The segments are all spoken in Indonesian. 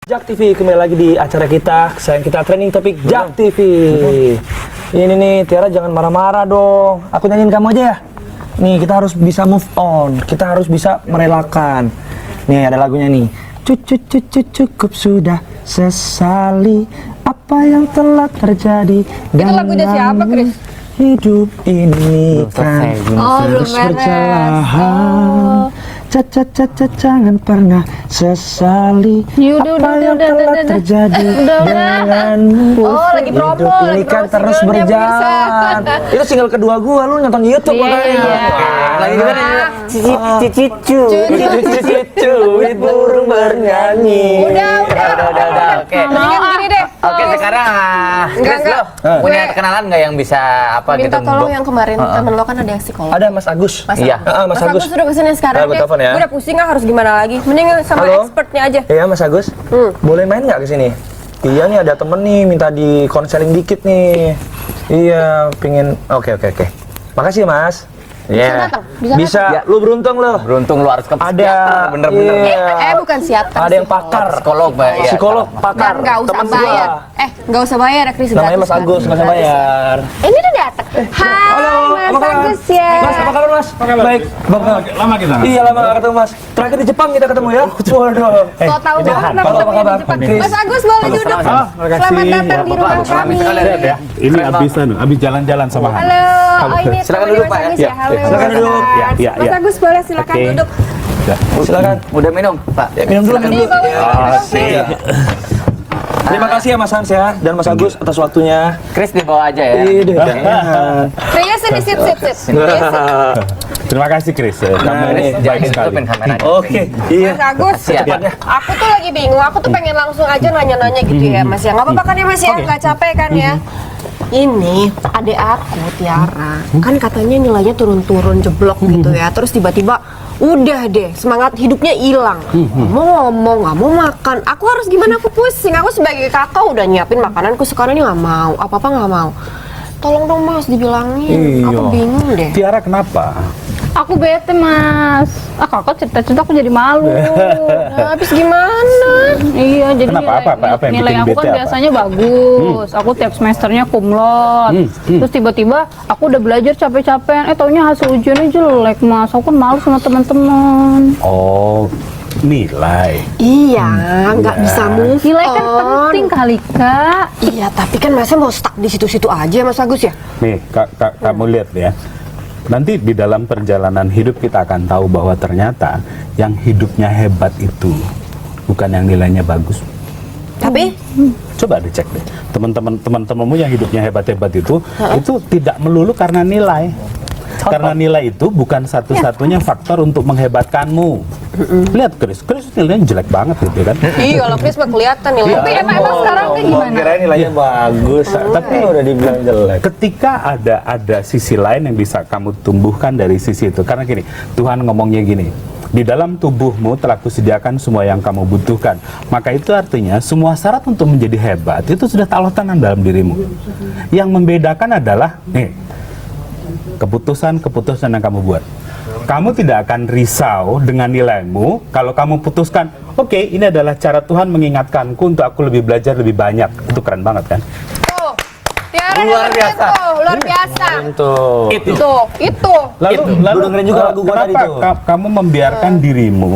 Jak TV kembali lagi di acara kita, kesayangan kita trending topik Jak TV. Ini nih Tiara jangan marah-marah dong. Aku nyanyiin kamu aja ya. Nih kita harus bisa move on, kita harus bisa merelakan. Nih ada lagunya nih. Cukup sudah sesali apa yang telah terjadi. Itu lagunya siapa, Chris? Hidup ini kan terus berjalan. Jangan pernah sesali apa yang telah terjadi denganmu. Oh, lagi promo, Hidup ini lagi kan promo terus singlenya, berjalan. Itu single kedua gua, lu nonton di YouTube makanya. Lagi gimana? Cicu. Cicuit burung bernyanyi. Udah. Oke. Mendingan gini deh. Oke, sekarang Chris lo punya kenalan nggak yang bisa apa Minta gitu? tolong yang kemarin temen lo kan ada yang psikolog. Ada Mas Agus. Iya. Mas Agus. sudah kesini sekarang Aku deh. telepon ya. Gue udah pusing harus gimana lagi. Mending sama Halo? expertnya aja. Iya Mas Agus. Boleh main nggak ke sini? Iya nih ada temen nih minta di konseling dikit nih. Iya, pingin. Oke. Makasih ya Mas. Iya. Bisa. Lu beruntung lo. Beruntung lu harus ke Ada. psikiater, bener-bener. Iya. Bukan psikiater. Ada yang pakar. Psikolog, Mbak. Iya. Psikolog, pakar. Nggak usah Temen bayar. gua. Nggak usah bayar ya Chris. Namanya Mas Agus, nggak usah bayar. Ini udah datang. Hai Mas Agus ya. Mas, apa kabar Mas? Baik. Lama kita nggak? Iya lama nggak ketemu Mas. Terakhir di Jepang kita ketemu ya. Waduh. So tahu banget Halo, nama apa temennya kabar? di Jepang. Chris. Mas Agus boleh duduk. Selamat datang di rumah kami. Ini abis jalan-jalan sama Han. Halo. Oh ini Silakan temennya duduk, Mas Pak, ya. Agus ya. Halo. Silakan duduk. Iya. Mas Agus boleh silakan Oke. duduk. Silakan. Udah minum, Pak? Minum dulu. Ini bawa Iya. Terima kasih ya Mas Hans ya dan Mas Agus atas waktunya. Chris dibawa aja ya. Iya deh. Chris ini sip. Terima kasih Chris. Kamu Chris, baik Jangan sekali. tutupin kameranya. Oke. Iya. Mas Agus, Secepatnya. aku tuh lagi bingung. Aku tuh pengen langsung aja nanya-nanya gitu ya Mas ya. Nggak apa-apa kan ya Mas ya? Nggak capek kan ya? Ini adik aku Tiara kan katanya nilainya turun-turun jeblok gitu ya. Terus tiba-tiba udah deh semangat hidupnya hilang. Nggak mau ngomong, nggak mau makan. Aku harus gimana? Aku pusing. Aku sebagai kakak udah nyiapin makananku sekarang ini nggak mau. Apa-apa nggak mau. Tolong dong Mas dibilangin. Aku bingung deh. Tiara kenapa? Aku bete mas, kakak cerita-cerita aku jadi malu. Nah, habis gimana? Iya, jadi Kenapa? Apa yang nilai bikin aku kan bete apa? biasanya bagus. Aku tiap semesternya cum laude. Terus tiba-tiba aku udah belajar capek-capekan, taunya hasil ujiannya jelek mas. Aku kan malu sama teman-teman. Oh, nilai. Iya, nggak bisa move Nilai kan on. penting kali kak. Iya, tapi kan masa mau stuck di situ-situ aja Mas Agus ya? Nih, kamu lihat ya. Nanti di dalam perjalanan hidup kita akan tahu bahwa ternyata yang hidupnya hebat itu bukan yang nilainya bagus. Tapi Coba dicek deh. Teman-temanmu yang hidupnya hebat-hebat itu tidak melulu karena nilai. Karena nilai itu bukan satu-satunya faktor untuk menghebatkanmu. Lihat Chris nilainya jelek banget gitu kan. iya, kalau Chris mah kelihatan nih. Tapi emang sekarang tuh gimana? Kirain nilainya bagus, tapi udah dibilang jelek. Ketika ada sisi lain yang bisa kamu tumbuhkan dari sisi itu. Karena gini, Tuhan ngomongnya gini, di dalam tubuhmu telah kusediakan semua yang kamu butuhkan. Maka itu artinya semua syarat untuk menjadi hebat itu sudah Allah tanam dalam dirimu. Yang membedakan adalah keputusan yang kamu buat. Kamu tidak akan risau dengan nilaimu kalau kamu putuskan, oke, ini adalah cara Tuhan mengingatkanku untuk aku lebih belajar lebih banyak. Itu keren banget kan? Tuh, Tiara Luar biasa. luar biasa. Itu. Lalu dengerin juga lagu gua tadi kenapa tuh. kamu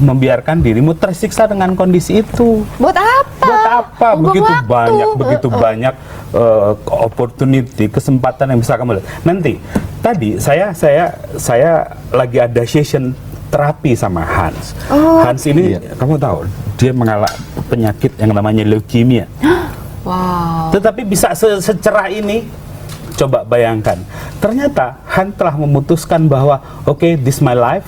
membiarkan dirimu tersiksa dengan kondisi itu? Buat apa? Buat apa? Buang Begitu banyak opportunity, kesempatan yang bisa kamu lihat. Nanti tadi saya lagi ada session terapi sama Hans. Hans ini kamu tahu dia mengalami penyakit yang namanya leukemia. Wow. Tetapi bisa secerah ini. Coba bayangkan. Ternyata Hans telah memutuskan bahwa oke, this my life.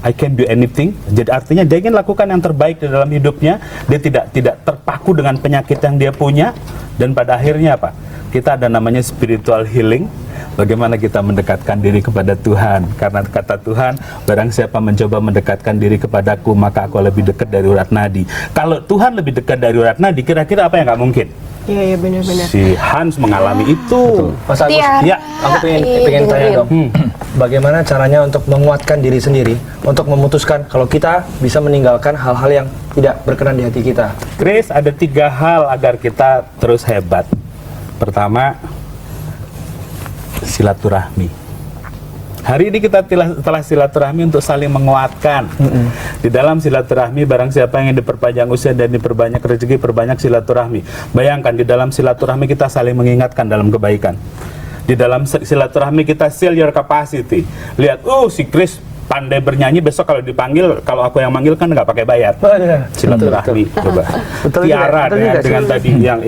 I can do anything. Jadi artinya dia ingin lakukan yang terbaik di dalam hidupnya. Dia tidak terpaku dengan penyakit yang dia punya. Dan pada akhirnya apa? Kita ada namanya spiritual healing. Bagaimana kita mendekatkan diri kepada Tuhan. Karena kata Tuhan, barang siapa mencoba mendekatkan diri kepadaku, maka aku lebih dekat dari urat nadi. Kalau Tuhan lebih dekat dari urat nadi, kira-kira apa yang nggak mungkin? Iya, benar-benar. Si Hans mengalami itu. Mas Agus, Tiara. Ya, aku pengen tanya dong. bagaimana caranya untuk menguatkan diri sendiri, untuk memutuskan kalau kita bisa meninggalkan hal-hal yang tidak berkenan di hati kita. Chris, ada 3 hal agar kita terus hebat. Pertama, silaturahmi. Hari ini kita telah silaturahmi untuk saling menguatkan. Di dalam silaturahmi, barang siapa yang diperpanjang usia dan diperbanyak rezeki, perbanyak silaturahmi. Bayangkan, di dalam silaturahmi kita saling mengingatkan dalam kebaikan. Di dalam silaturahmi kita seal your capacity. Lihat, si Chris pandai bernyanyi, besok kalau dipanggil, kalau aku yang manggil kan nggak pakai bayar. Silaturahmi, coba. Tiara dengan tadi yang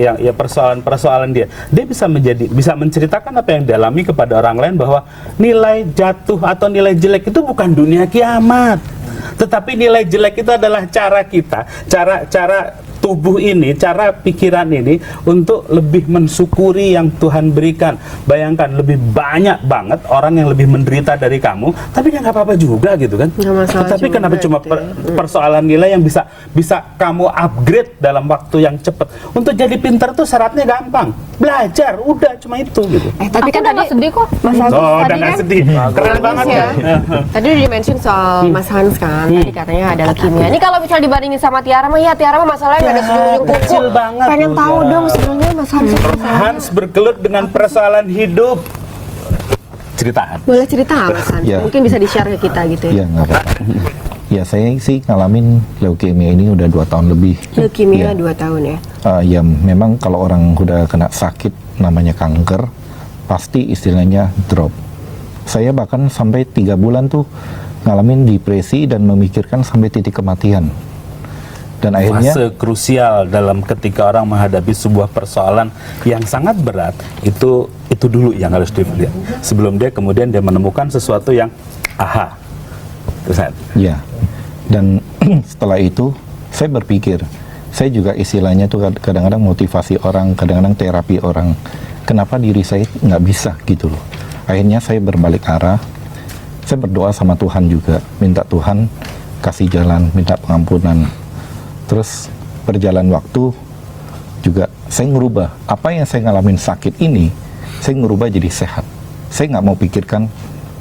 persoalan dia bisa menceritakan apa yang dialami kepada orang lain, bahwa nilai jatuh atau nilai jelek itu bukan dunia kiamat, tetapi nilai jelek itu adalah cara kita, cara tubuh ini, cara pikiran ini untuk lebih mensyukuri yang Tuhan berikan. Bayangkan, lebih banyak banget orang yang lebih menderita dari kamu, tapi ya nggak apa-apa juga gitu kan. Tapi kenapa cuma persoalan nilai yang bisa kamu upgrade dalam waktu yang cepat? Untuk jadi pintar tuh syaratnya gampang, belajar, udah cuma itu gitu. Tapi kan tadi sedih kok. Mas Agus Udah tadi nggak kan sedih, keren banget ya. ya. Tadi udah di-mention soal Mas Hans kan, tadi katanya ada leukemia. Ini kalau misalnya dibandingin sama Tiara mah, ya Tiara mah masalahnya nggak ada seluruh kuku. Kecil banget. Pengen tahu Ya. dong sebenarnya Mas Hans itu masalahnya. Hans bergelut dengan persoalan hidup. Ceritakan. Boleh cerita nggak Mas Hans? Ya. Mungkin bisa di-share ke kita gitu ya. Iya, nggak apa-apa. Ya, saya sih ngalamin leukemia ini udah 2 tahun lebih. Leukemia Ya. 2 tahun ya. Ya, memang kalau orang udah kena sakit namanya kanker, pasti istilahnya drop. Saya bahkan sampai 3 bulan tuh ngalamin depresi dan memikirkan sampai titik kematian. Dan akhirnya Fase krusial dalam ketika orang menghadapi sebuah persoalan yang sangat berat, itu dulu yang harus dilihat. Sebelum dia kemudian menemukan sesuatu yang aha. Terus ya. Dan setelah itu saya berpikir, saya juga istilahnya tuh kadang-kadang motivasi orang, kadang-kadang terapi orang. Kenapa diri saya nggak bisa gitu loh. Akhirnya saya berbalik arah. Saya berdoa sama Tuhan juga, minta Tuhan kasih jalan, minta pengampunan. Terus berjalan waktu juga saya ngerubah apa yang saya ngalamin sakit ini, saya ngerubah jadi sehat. Saya nggak mau pikirkan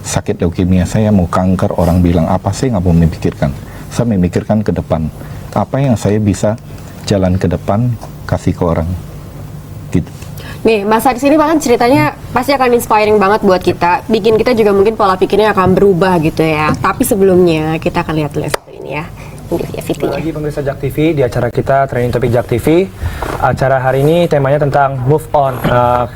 sakit leukemia, saya mau kanker, orang bilang apa, saya nggak mau memikirkan. Saya memikirkan ke depan, apa yang saya bisa jalan ke depan, kasih ke orang gitu. Nih, Mas Hans ini bahkan ceritanya pasti akan inspiring banget buat kita. Bikin kita juga mungkin pola pikirnya akan berubah gitu ya. Tapi sebelumnya kita akan lihat dulu satu ini ya. Ini dia VT-nya. Lagi pemirsa Jak TV di acara kita Trending Topic Jak TV. Acara hari ini temanya tentang move on.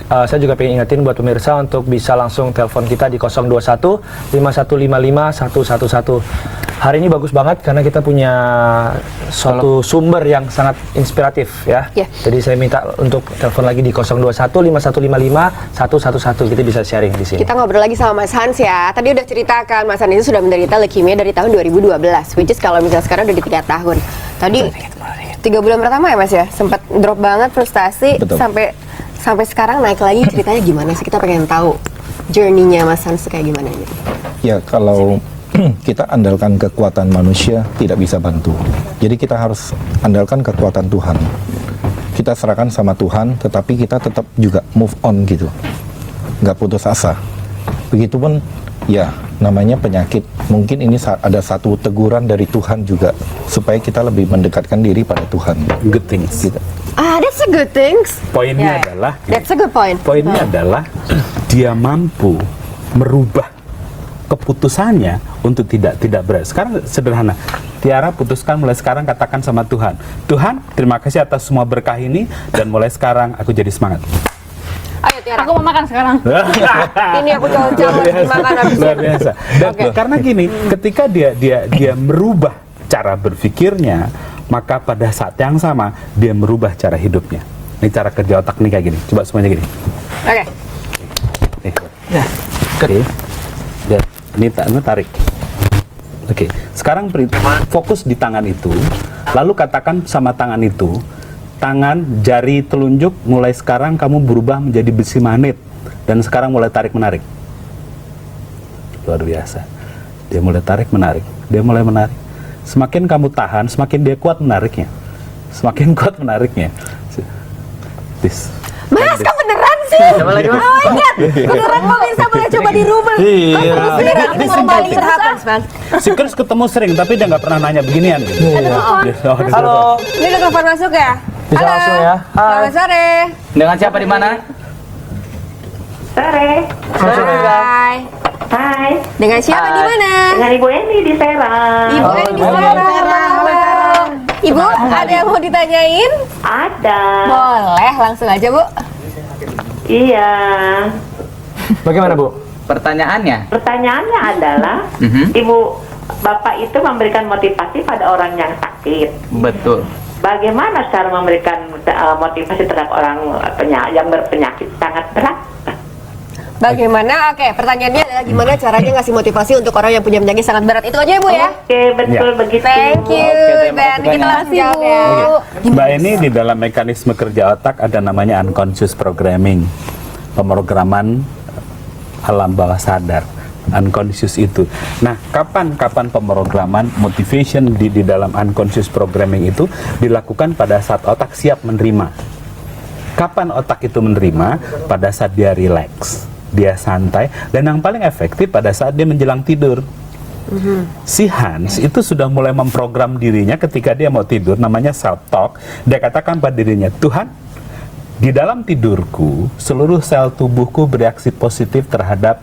Saya juga pengen ingetin buat pemirsa untuk bisa langsung telepon kita di 021 5155 111. Hari ini bagus banget karena kita punya suatu sumber yang sangat inspiratif ya. Ya. Jadi saya minta untuk telepon lagi di 021 5155 111. Kita bisa sharing di sini. Kita ngobrol lagi sama Mas Hans ya. Tadi udah ceritakan Mas Hans itu sudah menderita leukemia dari tahun 2012. Which is kalau misalnya sekarang udah di 3 tahun. Tadi 3 bulan pertama ya Mas ya, sempat drop banget frustasi. Betul. sampai sekarang naik lagi. Ceritanya gimana sih? Kita pengen tahu journey-nya Mas Hans kayak gimana gitu. Ya, kalau kita andalkan kekuatan manusia tidak bisa bantu. Jadi kita harus andalkan kekuatan Tuhan. Kita serahkan sama Tuhan, tetapi kita tetap juga move on gitu. Nggak putus asa. Begitupun ya namanya penyakit. Mungkin ini ada satu teguran dari Tuhan juga supaya kita lebih mendekatkan diri pada Tuhan. good things. Gitu. That's a good things. Poinnya Ya. adalah That's a good point. Poinnya adalah dia mampu merubah keputusannya untuk tidak berat. Sekarang sederhana. Tiara putuskan mulai sekarang katakan sama Tuhan, Tuhan, terima kasih atas semua berkah ini dan mulai sekarang aku jadi semangat. Ayo Tiara. Aku mau makan sekarang. Ini aku jalan-jalan dimakan habis. Luar biasa. Dan karena gini, ketika dia merubah cara berpikirnya, maka pada saat yang sama dia merubah cara hidupnya. Ini cara kerja otak nih kayak gini. Coba semuanya gini. Oke. Oke. Lihat, ini tarik. Oke. Sekarang fokus di tangan itu. Lalu katakan sama tangan itu, tangan, jari, telunjuk, mulai sekarang kamu berubah menjadi besi magnet. Dan sekarang mulai tarik-menarik. Luar biasa. Dia mulai tarik-menarik. Dia mulai menarik. Semakin kamu tahan, semakin dia kuat menariknya. Semakin kuat menariknya. This. Mas, Aska beneran sih. Coba lagi, Mas. Oh my god, beneran pemirsa boleh coba di rumah. Iya. Beneran ini normally it happens, man. Si Chris ketemu sering tapi dia nggak pernah nanya beginian. Halo. Ini udah telepon masuk ya? Bisa Halo. langsung ya. Hai. Selamat sore. Dengan siapa di mana? Sore. Hai. Hai. Dengan siapa di mana? Dengan Ibu Eni di Serang. Ibu Eni di Serang. Ibu, ada yang mau ditanyain? Ada. Boleh, langsung aja, Bu. Iya. Bagaimana, Bu? Pertanyaannya? Pertanyaannya adalah, Ibu Bapak itu memberikan motivasi pada orang yang sakit. Betul. Bagaimana cara memberikan motivasi terhadap orang yang berpenyakit sangat berat? Bagaimana? Oke, pertanyaannya adalah gimana caranya ngasih motivasi untuk orang yang punya penyakit sangat berat. Itu aja ya, Bu ya? Oke, betul begitu. Thank you, Ben. Kita langsung jawab ya. Mbak, ini di dalam mekanisme kerja otak ada namanya unconscious programming, pemrograman alam bawah sadar, unconscious itu. Nah, kapan pemrograman motivation di dalam unconscious programming itu dilakukan pada saat otak siap menerima. Kapan otak itu menerima? Pada saat dia relax, dia santai, dan yang paling efektif pada saat dia menjelang tidur. Si Hans itu sudah mulai memprogram dirinya ketika dia mau tidur, namanya self-talk. Dia katakan pada dirinya, Tuhan, di dalam tidurku, seluruh sel tubuhku bereaksi positif terhadap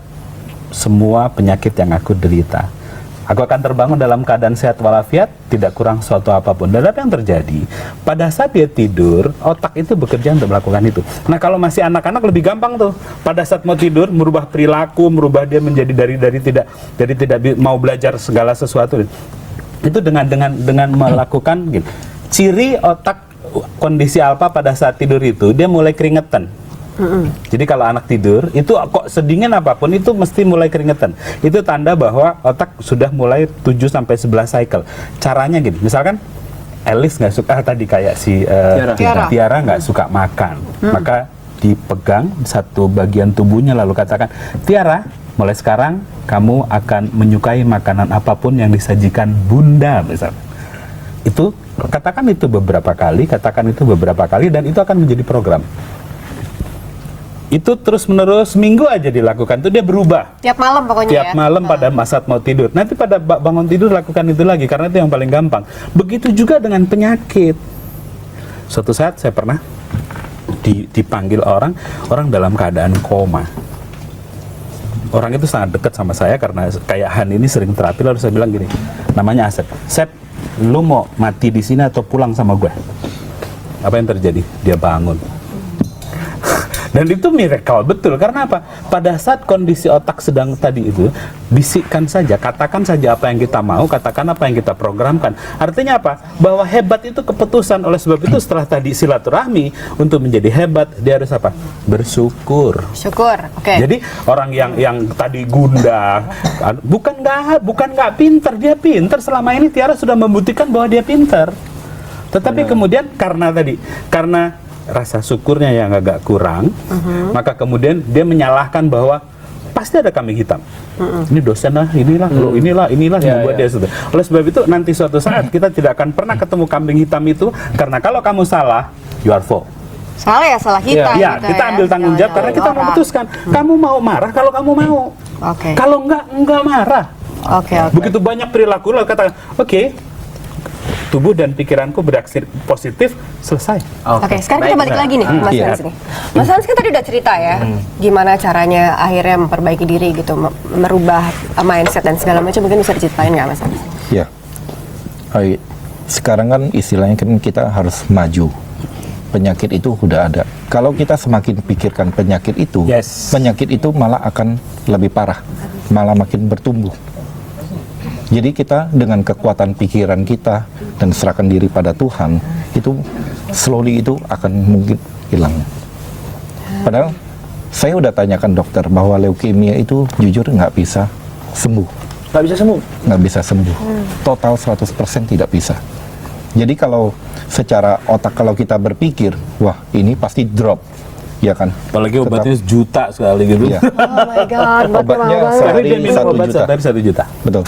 semua penyakit yang aku derita. Aku akan terbangun dalam keadaan sehat walafiat, tidak kurang suatu apapun. Dan apa yang terjadi? Pada saat dia tidur, otak itu bekerja untuk melakukan itu. Nah, kalau masih anak-anak lebih gampang tuh. Pada saat mau tidur, merubah perilaku, merubah dia menjadi dari tidak mau belajar segala sesuatu. Itu dengan melakukan gitu. Ciri otak kondisi alfa pada saat tidur itu, dia mulai keringetan. Jadi kalau anak tidur itu kok sedingin apapun itu mesti mulai keringetan. Itu tanda bahwa otak sudah mulai 7-11 cycle. Caranya gini, misalkan Alice nggak suka tadi kayak si Tiara nggak suka makan, maka dipegang satu bagian tubuhnya lalu katakan, Tiara, mulai sekarang kamu akan menyukai makanan apapun yang disajikan Bunda, misalnya. Itu katakan itu beberapa kali dan itu akan menjadi program. Itu terus menerus minggu aja dilakukan, itu dia berubah Tiap malam pokoknya tiap ya? malam pada saat mau tidur. Nanti pada bangun tidur lakukan itu lagi karena itu yang paling gampang. Begitu juga dengan penyakit. Suatu saat saya pernah dipanggil orang dalam keadaan koma. Orang itu sangat dekat sama saya karena kayak Han ini sering terapi, lalu saya bilang gini, namanya Asep, Sep, lu mau mati di sini atau pulang sama gue? Apa yang terjadi? Dia bangun. Dan itu miracle betul, karena apa? Pada saat kondisi otak sedang tadi itu, bisikkan saja, katakan saja apa yang kita mau, katakan apa yang kita programkan. Artinya apa? Bahwa hebat itu keputusan. Oleh sebab itu setelah tadi silaturahmi, untuk menjadi hebat, dia harus apa? Bersyukur. Syukur, oke. Jadi orang yang tadi gundah, bukan nggak pinter, dia pinter. Selama ini Tiara sudah membuktikan bahwa dia pinter. Tetapi kemudian karena rasa syukurnya yang agak kurang, maka kemudian dia menyalahkan bahwa pasti ada kambing hitam. Ini dosen lah, inilah yang buat dia. Oleh sebab itu nanti suatu saat kita tidak akan pernah ketemu kambing hitam itu, karena kalau kamu salah, you are fault. Salah ya, salah kita. Ya, gitu kita ya. ambil tanggung jawab karena kita memutuskan. Kamu mau marah kalau kamu mau. Oke. Kalau enggak marah. Oke. Begitu banyak perilaku lalu katakan, oke, tubuh dan pikiranku bereaksi positif, selesai. Oke, sekarang kita balik lagi nih, Mas Iya. Hans nih. Mas Hans kan tadi udah cerita ya, gimana caranya akhirnya memperbaiki diri gitu, merubah mindset dan segala macam. Mungkin bisa diceritain nggak, Mas Hans? Ya. Sekarang kan istilahnya kan kita harus maju. Penyakit itu udah ada. Kalau kita semakin pikirkan penyakit itu, penyakit itu malah akan lebih parah, malah makin bertumbuh. Jadi kita dengan kekuatan pikiran kita dan serahkan diri pada Tuhan, itu slowly itu akan mungkin hilang. Padahal saya udah tanyakan dokter bahwa leukemia itu jujur nggak bisa sembuh. Nggak bisa sembuh? Nggak bisa sembuh. Total 100% tidak bisa. Jadi kalau secara otak kalau kita berpikir, wah ini pasti drop, ya kan? Apalagi obatnya juta sekali gitu. Iya. Oh my God, Obatnya Tapi sehari dia minum 1 obat juta. sehari 1 juta. Betul.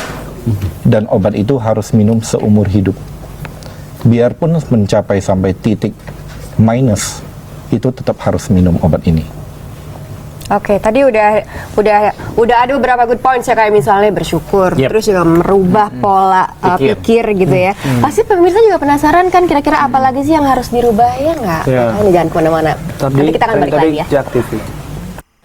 Dan obat itu harus minum seumur hidup. Biarpun mencapai sampai titik minus, itu tetap harus minum obat ini. Oke, tadi udah ada beberapa good points ya, kayak misalnya bersyukur, Yep. terus juga merubah pola pikir gitu ya. Pasti pemirsa juga penasaran kan, kira-kira apa lagi sih yang harus dirubah, ya nggak? Iya. Makanya jangan kemana-mana. Nanti kita akan balik lagi ya. Jak TV.